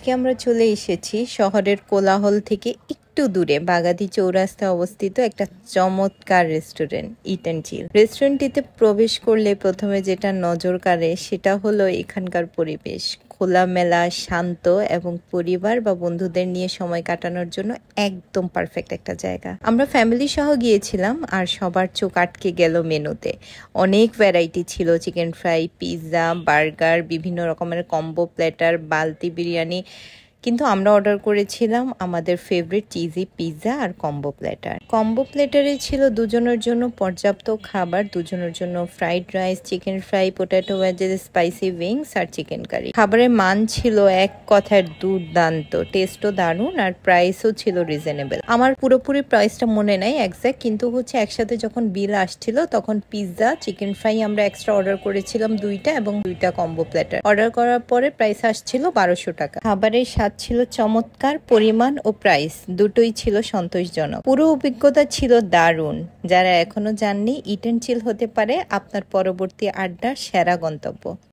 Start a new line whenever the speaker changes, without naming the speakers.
আজকে আমরা চলে এসেছি শহরের কোলাহল থেকে একটু দূরে বাগাদি চৌরাস্তায় অবস্থিত একটা চমৎকার রেস্টুরেন্ট ইট অ্যান্ড চিল। রেস্টুরেন্টটিতে প্রবেশ করলে প্রথমে যেটা নজর কাড়ে সেটা হলো এখানকার পরিবেশ, খোলামেলা, শান্ত এবং পরিবার বা বন্ধুদের নিয়ে সময় কাটানোর জন্য একদম পারফেক্ট একটা জায়গা। আমরা ফ্যামিলি সহ গিয়েছিলাম আর সবার চোখ আটকে গেল মেনুতে। অনেক ভ্যারাইটি ছিল, চিকেন ফ্রাই, পিৎজা, বার্গার, বিভিন্ন রকমের কম্বো প্ল্যাটার, বালতি বিরিয়ানি। কিন্তু আমরা অর্ডার করেছিলাম আমাদের ফেভারিট চিজি পিৎজা আর কম্বো প্ল্যাটার। কম্বো প্ল্যাটারে ছিল দুজনের জন্য পর্যাপ্ত খাবার, দুজনের জন্য fried rice, chicken fry, potato wedges, spicy wings আর চিকেন কারি। খাবারের মান ছিল এক কথায় দুর্দান্ত, টেস্টও দারুণ আর প্রাইসও ছিল রিজনেবল। আমার পুরোপুরি প্রাইসটা মনে নাই এক্সাক্ট, কিন্তু একসাথে যখন বিল আসছিল তখন পিৎজা, চিকেন ফ্রাই আমরা এক্সট্রা অর্ডার করেছিলাম 2টা এবং 2টা কম্বো প্ল্যাটার। অর্ডার করার পরে প্রাইস আসছিল 1200 টাকা। খাবারের স্বাদ ছিল চমৎকার, পরিমাণ ও প্রাইস দুটোই ছিল সন্তোষজনক। পুরো অভিজ্ঞতা ছিল দারুণ। যারা এখনো যাননি, ইট অ্যান্ড চিল হতে পারে আপনার পরবর্তী আড্ডার সেরা গন্তব্য।